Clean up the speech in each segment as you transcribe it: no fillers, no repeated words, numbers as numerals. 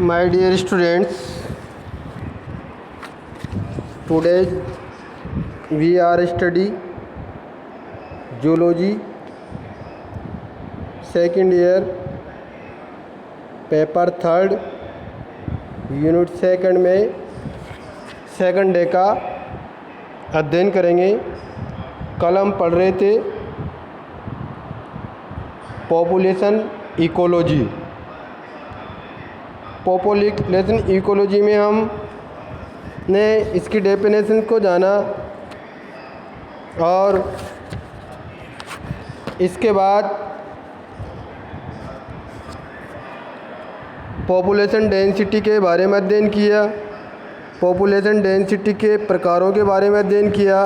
My dear students, today we are study zoology second year paper third unit second में second day का अध्ययन करेंगे। कल हम पढ़ रहे थे पॉपुलेशन इकोलॉजी। पॉपुलेशन इकोलॉजी में हमने इसकी डेफिनेशन को जाना और इसके बाद पॉपुलेशन डेंसिटी के बारे में अध्ययन किया, पॉपुलेशन डेंसिटी के प्रकारों के बारे में अध्ययन किया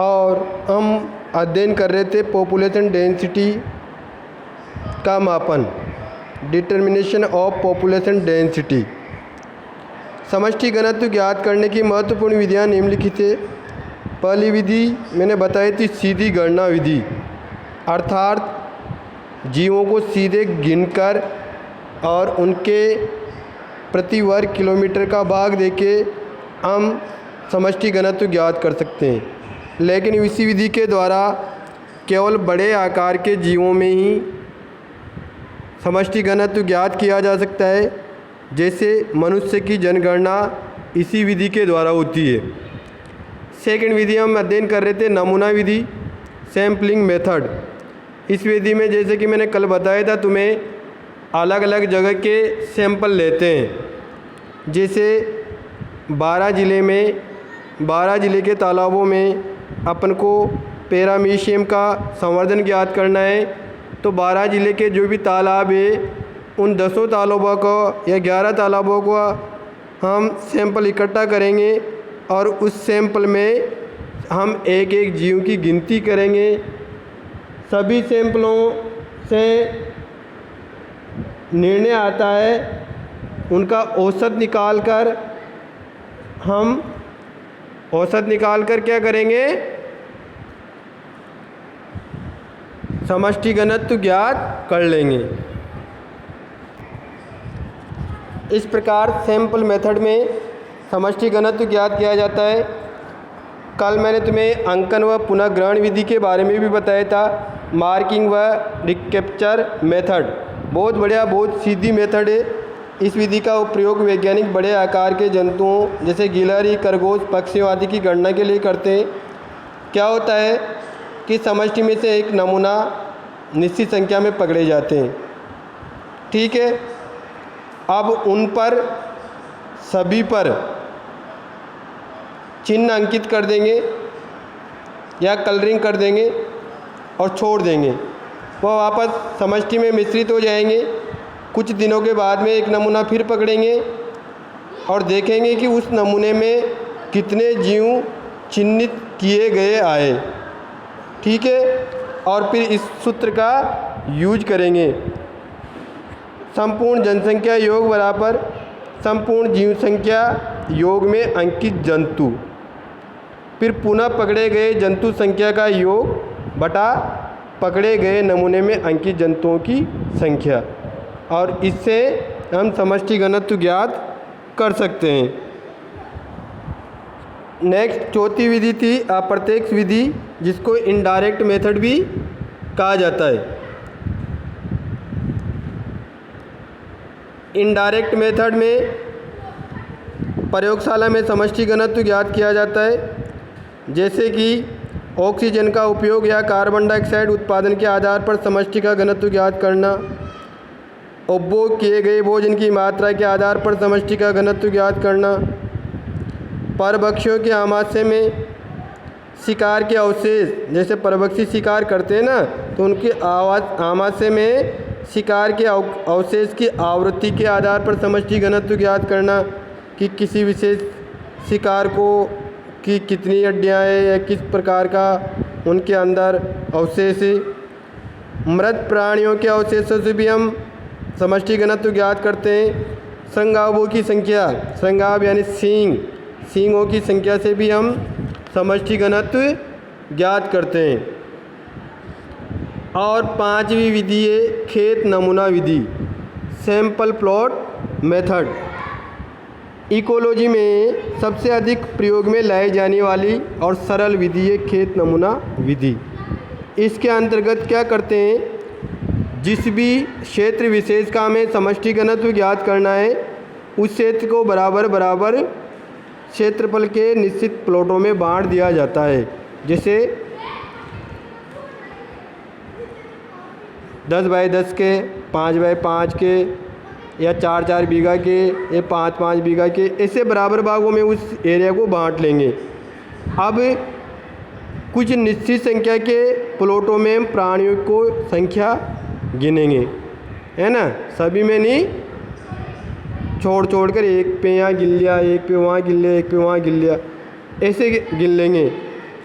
और हम अध्ययन कर रहे थे पॉपुलेशन डेंसिटी का मापन, डिटर्मिनेशन ऑफ पॉपुलेशन डेंसिटी। समष्टि घनत्व ज्ञात करने की महत्वपूर्ण विधियाँ निम्नलिखित है। पहली विधि मैंने बताई थी सीधी गणना विधि, अर्थात जीवों को सीधे गिनकर और उनके प्रति वर्ग किलोमीटर का भाग देके हम समष्टि घनत्व ज्ञात कर सकते हैं। लेकिन इसी विधि के द्वारा केवल बड़े आकार के जीवों में ही समष्टि घनत्व ज्ञात किया जा सकता है, जैसे मनुष्य की जनगणना इसी विधि के द्वारा होती है। सेकंड विधि हम अध्ययन कर रहे थे नमूना विधि, सैम्पलिंग मेथड। इस विधि में जैसे कि मैंने कल बताया था, तुम्हें अलग अलग जगह के सैंपल लेते हैं। जैसे 12 ज़िले के तालाबों में अपन को पैरामीशियम का संवर्धन ज्ञात करना है, तो 12 ज़िले के जो भी तालाब है उन 10 तालाबों को या 11 तालाबों को हम सैंपल इकट्ठा करेंगे और उस सैंपल में हम एक एक जीव की गिनती करेंगे। सभी सैंपलों से निर्णय आता है, उनका औसत निकाल कर क्या करेंगे, समष्टि घनत्व ज्ञात कर लेंगे। इस प्रकार सैंपल मेथड में समष्टि घनत्व ज्ञात किया जाता है। कल मैंने तुम्हें अंकन व पुनः ग्रहण विधि के बारे में भी बताया था, मार्किंग व रिकैप्चर मेथड। बहुत बढ़िया, बहुत सीधी मेथड है। इस विधि का प्रयोग वैज्ञानिक बड़े आकार के जंतुओं जैसे गिलहरी, खरगोश, पक्षियों आदि की गणना के लिए करते हैं। क्या होता है कि समष्टि में से एक नमूना निश्चित संख्या में पकड़े जाते हैं, ठीक है। अब उन पर सभी पर चिन्ह अंकित कर देंगे या कलरिंग कर देंगे और छोड़ देंगे। वह वापस समष्टि में मिश्रित हो जाएंगे। कुछ दिनों के बाद में एक नमूना फिर पकड़ेंगे और देखेंगे कि उस नमूने में कितने जीव चिन्हित किए गए आए, ठीक है। और फिर इस सूत्र का यूज करेंगे, संपूर्ण जनसंख्या योग बराबर संपूर्ण जीव संख्या योग में अंकित जंतु, फिर पुनः पकड़े गए जंतु संख्या का योग बटा पकड़े गए नमूने में अंकित जंतुओं की संख्या, और इससे हम समष्टि घनत्व ज्ञात कर सकते हैं। नेक्स्ट चौथी विधि थी अप्रत्यक्ष विधि, जिसको इनडायरेक्ट मेथड भी कहा जाता है। इनडायरेक्ट मेथड में प्रयोगशाला में समष्टि घनत्व ज्ञात किया जाता है, जैसे कि ऑक्सीजन का उपयोग या कार्बन डाइऑक्साइड उत्पादन के आधार पर समष्टि का घनत्व ज्ञात करना, उपभोग किए गए भोजन की मात्रा के आधार पर समष्टि का घनत्व ज्ञात करना, परभक्षियों के आमाशय में शिकार के अवशेष, जैसे परभक्षी शिकार करते हैं ना, तो उनके आमाशय में शिकार के अवशेष की आवृत्ति के आधार पर समष्टि घनत्व ज्ञात करना कि किसी विशेष शिकार को कि कितनी हड्डियाँ हैं या किस प्रकार का उनके अंदर अवशेष है। मृत प्राणियों के अवशेषों से भी हम समष्टि घनत्व ज्ञात करते हैं। संगावों की संख्या, संगाव यानी सींगों की संख्या से भी हम समष्टि घनत्व ज्ञात करते हैं। और पांचवी विधि है खेत नमूना विधि, सैंपल प्लॉट मेथड इकोलॉजी में सबसे अधिक प्रयोग में लाई जाने वाली और सरल विधि है खेत नमूना विधि। इसके अंतर्गत क्या करते हैं, जिस भी क्षेत्र विशेष का हमें समष्टि घनत्व ज्ञात करना है उस क्षेत्र को बराबर बराबर क्षेत्रफल के निश्चित प्लॉटों में बांट दिया जाता है। जैसे 10 बाई 10 के, 5 बाई 5 के, या 4-4 बीघा के, या 5-5 बीघा के, ऐसे बराबर भागों में उस एरिया को बांट लेंगे। अब कुछ निश्चित संख्या के प्लॉटों में प्राणियों को संख्या गिनेंगे, है ना, सभी में नहीं, छोड़ छोड़ कर एक पे यहाँ गिन लिया, एक पे वहाँ गिन लिया, एक पे वहाँ गिन लिया, ऐसे गिन लेंगे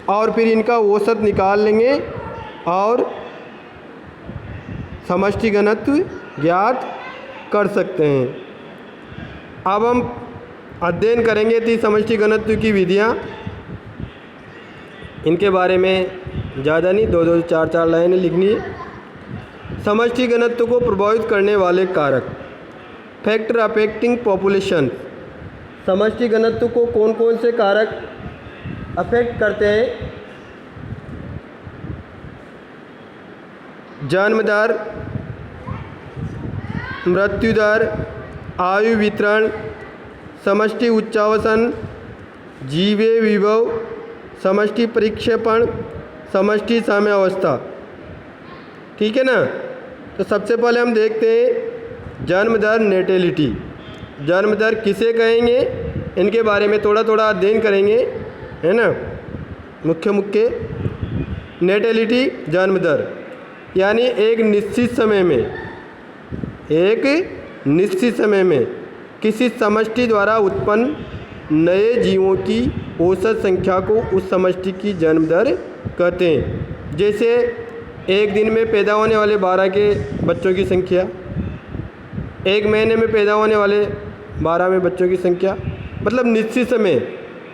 और फिर इनका औसत निकाल लेंगे और समष्टि घनत्व ज्ञात कर सकते हैं। अब हम अध्ययन करेंगे 3 समष्टि घनत्व की विधियाँ। इनके बारे में ज़्यादा नहीं, 2-2 4-4 लाइनें लिखनी है। समष्टि घनत्व को प्रभावित करने वाले कारक, फैक्टर अफेक्टिंग पॉपुलेशन। समष्टि घनत्व को कौन कौन से कारक अफेक्ट करते हैं? जन्म दर, मृत्यु दर, आयु वितरण, समष्टि उच्चावसन, जीवे विभव, समष्टि परिक्षेपण, समष्टि साम्यावस्था। ठीक है ना। तो सबसे पहले हम देखते हैं जन्म दर, नेटेलिटी। जन्म दर किसे कहेंगे, इनके बारे में थोड़ा थोड़ा अध्ययन करेंगे, है ना, मुख्य। नेटेलिटी जन्म दर, यानी एक निश्चित समय में किसी समष्टि द्वारा उत्पन्न नए जीवों की औसत संख्या को उस समष्टि की जन्म दर कहते हैं। जैसे एक दिन में पैदा होने वाले 12 के बच्चों की संख्या, एक महीने में पैदा होने वाले 12 में बच्चों की संख्या, मतलब निश्चित समय,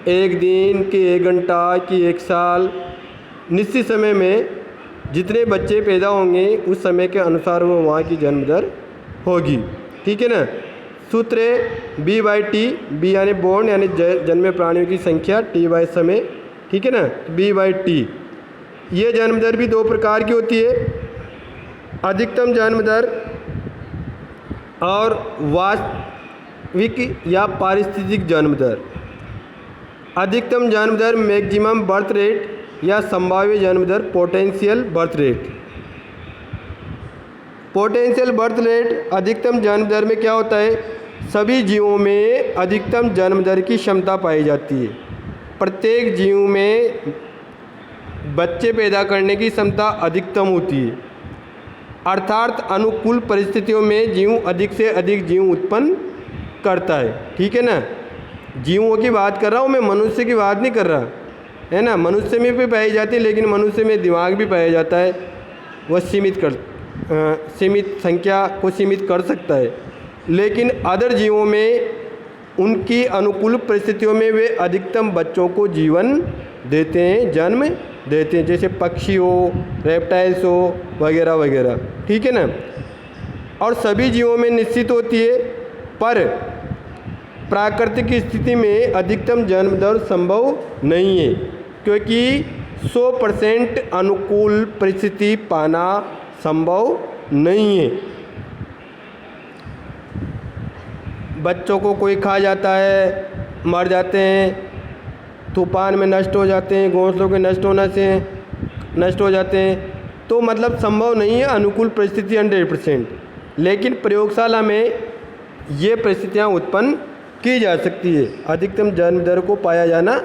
एक दिन कि 1 घंटा कि 1 साल, निश्चित समय में जितने बच्चे पैदा होंगे उस समय के अनुसार वो वहाँ की जन्म दर होगी। ठीक है ना। सूत्र है B/T, B यानी बोर्न यानी जन्मे प्राणियों की संख्या, T बाई समय। ठीक है ना, B/T। ये जन्म दर भी 2 प्रकार की होती है, अधिकतम जन्म दर और वास्तविक या पारिस्थितिक जन्म दर। अधिकतम जन्म दर मैक्सिमम बर्थ रेट या संभाव्य जन्म दर potential birth rate. Potential birth rate अधिकतम जन्म दर में क्या होता है, सभी जीवों में अधिकतम जन्म दर की क्षमता पाई जाती है। प्रत्येक जीव में बच्चे पैदा करने की क्षमता अधिकतम होती है, अर्थात अनुकूल परिस्थितियों में जीव अधिक से अधिक जीव उत्पन्न करता है। ठीक है ना। जीवों की बात कर रहा हूँ मैं, मनुष्य की बात नहीं कर रहा, है ना। मनुष्य में भी पाई जाती है, लेकिन मनुष्य में दिमाग भी पाया जाता है, वह सीमित संख्या को सीमित कर सकता है। लेकिन अदर जीवों में उनकी अनुकूल परिस्थितियों में वे अधिकतम बच्चों को जीवन देते हैं, जन्म देते हैं, जैसे पक्षी हो, रेप्टाइल्स हो, वगैरह वगैरह। ठीक है ना। और सभी जीवों में निश्चित होती है, पर प्राकृतिक स्थिति में अधिकतम जन्म दर संभव नहीं है, क्योंकि 100% अनुकूल परिस्थिति पाना संभव नहीं है। बच्चों को कोई खा जाता है, मर जाते हैं, तूफान में नष्ट हो जाते हैं, घोंसलों के नष्ट होने से नष्ट हो जाते हैं, तो मतलब संभव नहीं है अनुकूल परिस्थिति 100%। लेकिन प्रयोगशाला में ये परिस्थितियाँ उत्पन्न की जा सकती है, अधिकतम जन्म दर को पाया जाना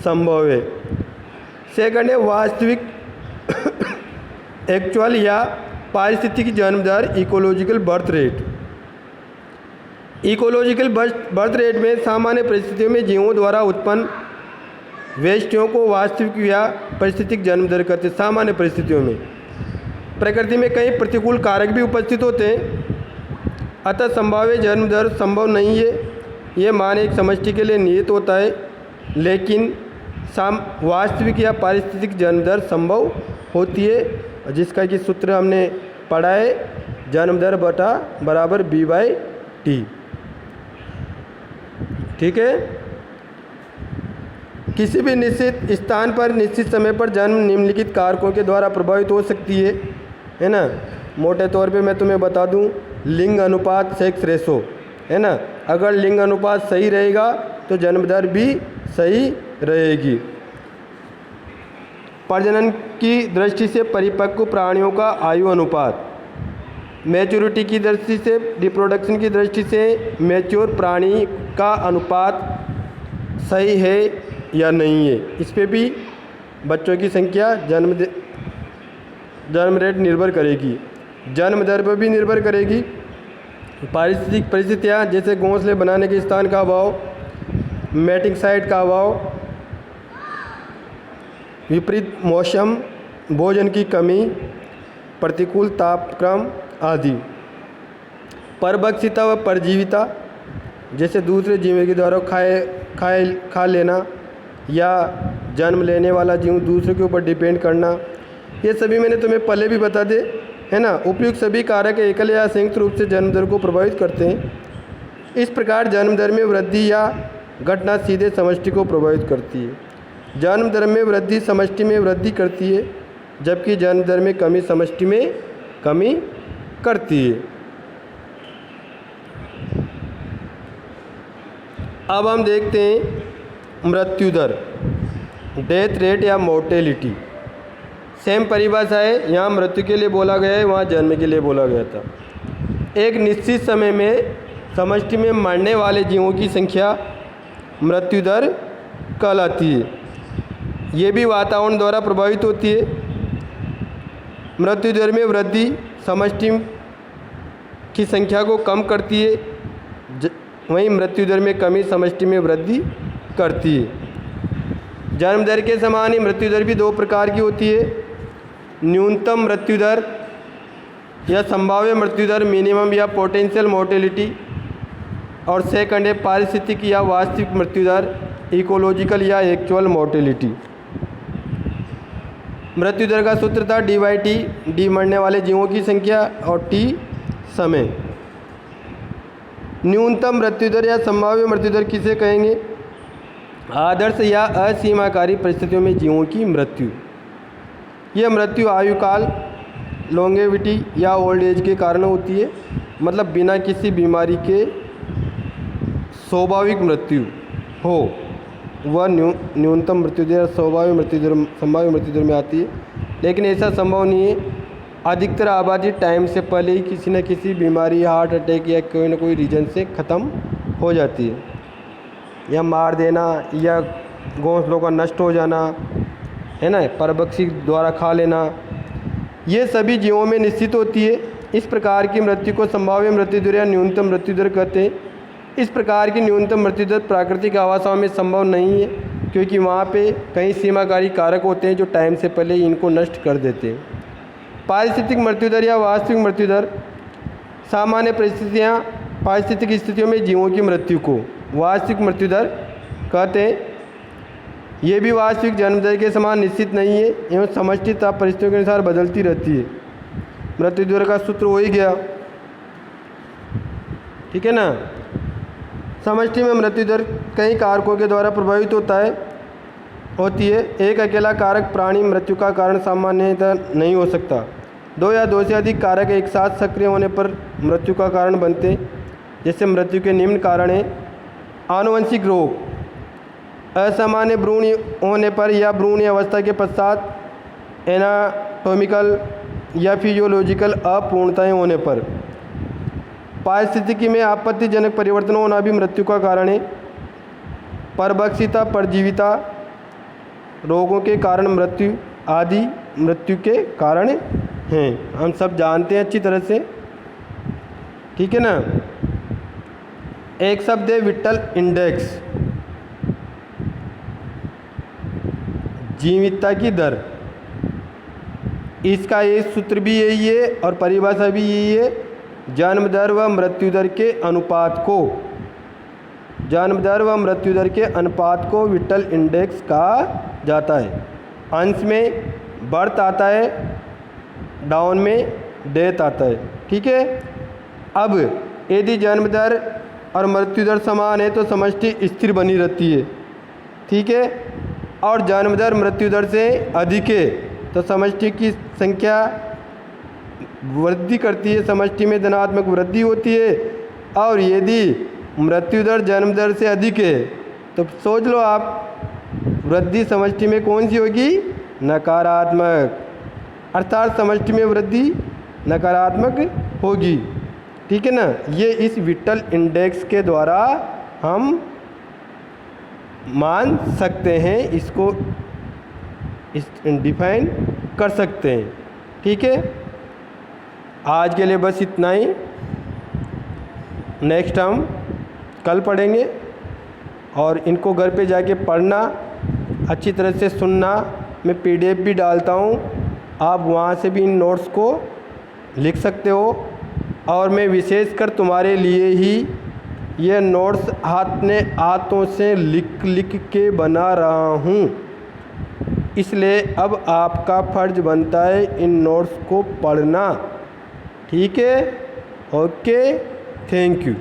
संभव है। सेकंड है वास्तविक एक्चुअल या पारिस्थितिक जन्म दर, ecological birth rate. Ecological birth rate में सामान्य परिस्थितियों में जीवों द्वारा उत्पन्न व्यष्टियों को वास्तविक या पारिस्थितिक जन्म दर कहते हैं। सामान्य परिस्थितियों में प्रकृति में कई प्रतिकूल कारक भी उपस्थित होते हैं, अतः संभाव्य जन्म दर संभव नहीं है। ये मान एक समष्टि के लिए निहित होता है, लेकिन वास्तविक या पारिस्थितिक जन्म दर संभव होती है, जिसका कि सूत्र हमने पढ़ा है जन्म दर बटा बराबर B/T। ठीक है। किसी भी निश्चित स्थान पर निश्चित समय पर जन्म निम्नलिखित कारकों के द्वारा प्रभावित हो सकती है ना। मोटे तौर पे मैं तुम्हें बता दूं, लिंग अनुपात, सेक्स रेशो, है ना। अगर लिंग अनुपात सही रहेगा तो जन्म दर भी सही रहेगी। प्रजनन की दृष्टि से परिपक्व प्राणियों का आयु अनुपात, मैच्योरिटी की दृष्टि से, रिप्रोडक्शन की दृष्टि से मैच्योर प्राणी का अनुपात सही है या नहीं है, इस पे भी बच्चों की संख्या, जन्म रेट निर्भर करेगी। जन्म दर पर भी निर्भर करेगी। पारिस्थितिक परिस्थितियाँ जैसे घोंसले बनाने के स्थान का अभाव, मैटिंग साइट का अभाव, विपरीत मौसम, भोजन की कमी, प्रतिकूल तापक्रम आदि। परभक्षिता व परजीविता जैसे दूसरे जीवों के द्वारा खा लेना या जन्म लेने वाला जीव दूसरे के ऊपर डिपेंड करना, ये सभी मैंने तुम्हें पहले भी बता दे, है ना। उपयुक्त सभी कारक एकल या संयुक्त रूप से जन्म दर को प्रभावित करते हैं। इस प्रकार जन्म दर में वृद्धि या घटना सीधे समष्टि को प्रभावित करती है। जन्म दर में वृद्धि समष्टि में वृद्धि करती है, जबकि जन्म दर में कमी समष्टि में कमी करती है। अब हम देखते हैं मृत्यु दर, डेथ रेट या मोर्टेलिटी। सेम परिभाषा है, यहाँ मृत्यु के लिए बोला गया है, वहाँ जन्म के लिए बोला गया था। एक निश्चित समय में समष्टि में मरने वाले जीवों की संख्या मृत्यु दर कहलाती है। ये भी वातावरण द्वारा प्रभावित होती है। मृत्यु दर में वृद्धि समष्टि की संख्या को कम करती है, वहीं मृत्यु दर में कमी समष्टि में वृद्धि करती है। जन्म दर के समान ही मृत्यु दर भी दो प्रकार की होती है, न्यूनतम मृत्यु दर या संभाव्य मृत्यु दर, मिनिमम या पोटेंशियल मोर्टेलिटी, और सेकंड है पारिस्थितिक या वास्तविक मृत्यु दर, इकोलॉजिकल या एक्चुअल मोर्टेलिटी। मृत्यु दर का सूत्र था D/T, D मरने वाले जीवों की संख्या और T समय। न्यूनतम मृत्यु दर या संभाव्य मृत्यु दर किसे कहेंगे? आदर्श या असीमाकारी परिस्थितियों में जीवों की मृत्यु। यह मृत्यु आयुकाल, लॉन्गेविटी या ओल्ड एज के कारण होती है, मतलब बिना किसी बीमारी के स्वाभाविक मृत्यु हो, वह न्यूनतम मृत्यु दर संभाव्य मृत्यु दर में आती है। लेकिन ऐसा संभव नहीं है। अधिकतर आबादी टाइम से पहले ही किसी न किसी बीमारी, हार्ट अटैक या कोई न कोई रीजन से ख़त्म हो जाती है, या मार देना, या घोंसलों का नष्ट हो जाना, है ना, परभक्षी द्वारा खा लेना, ये सभी जीवों में निश्चित होती है। इस प्रकार की मृत्यु को संभाव्य मृत्यु दर या न्यूनतम मृत्यु दर कहते हैं। इस प्रकार की न्यूनतम मृत्यु दर प्राकृतिक आवासों में संभव नहीं है, क्योंकि वहाँ पे कई सीमाकारी कारक होते हैं जो टाइम से पहले ही इनको नष्ट कर देते हैं। पारिस्थितिक मृत्यु दर या वास्तविक मृत्यु दर, सामान्य पारिस्थितिक स्थितियों में जीवों की मृत्यु को वास्तविक मृत्यु दर कहते हैं। ये भी वास्तविक जन्म दर के समान निश्चित नहीं है एवं समष्टि ताप परिस्थितियों के अनुसार बदलती रहती है। मृत्यु दर का सूत्र हो ही गया, ठीक है ना। समष्टि में मृत्यु दर कई कारकों के द्वारा प्रभावित होती है। एक अकेला कारक प्राणी मृत्यु का कारण सामान्यतः नहीं हो सकता। दो या दो से अधिक कारक एक साथ सक्रिय होने पर मृत्यु का कारण बनते हैं। जैसे मृत्यु के निम्न कारण हैं: आनुवंशिक रोग, असामान्य भ्रूण होने पर या भ्रूण अवस्था के पश्चात एनाटॉमिकल या फिजियोलॉजिकल अपूर्णताएं होने पर, पारिस्थितिकी में आपत्तिजनक परिवर्तन होना भी मृत्यु का कारण है। परभक्षिता, परजीविता रोगों के कारण मृत्यु आदि मृत्यु के कारण हैं, हम सब जानते हैं अच्छी तरह से, ठीक है ना। एक शब्द है विट्टल इंडेक्स, जीवितता की दर। इसका ये सूत्र भी यही है और परिभाषा भी यही है, जन्म दर व मृत्यु दर के अनुपात को, जन्म दर व मृत्यु दर के अनुपात को विट्टल इंडेक्स कहा जाता है। अंश में बर्थ आता है, डाउन में डेथ आता है। ठीक है, अब यदि जन्म दर और मृत्यु दर समान है तो समष्टि स्थिर बनी रहती है। ठीक है, और जन्म दर मृत्यु दर से अधिक है तो समष्टि की संख्या वृद्धि करती है, समष्टि में धनात्मक वृद्धि होती है। और यदि मृत्यु दर जन्म दर से अधिक है तो सोच लो आप, वृद्धि समष्टि में कौन सी होगी? नकारात्मक, अर्थात समष्टि में वृद्धि नकारात्मक होगी। ठीक है ना, ये इस विट्टल इंडेक्स के द्वारा हम मान सकते हैं, इसको डिफाइन कर सकते हैं। ठीक है, आज के लिए बस इतना ही। नेक्स्ट हम कल पढ़ेंगे और इनको घर पे जाके पढ़ना, अच्छी तरह से सुनना। मैं PDF भी डालता हूँ, आप वहाँ से भी इन नोट्स को लिख सकते हो। और मैं विशेषकर तुम्हारे लिए ही ये नोट्स हाथों से लिख के बना रहा हूँ, इसलिए अब आपका फ़र्ज़ बनता है इन नोट्स को पढ़ना। ठीक है, ओके, थैंक यू।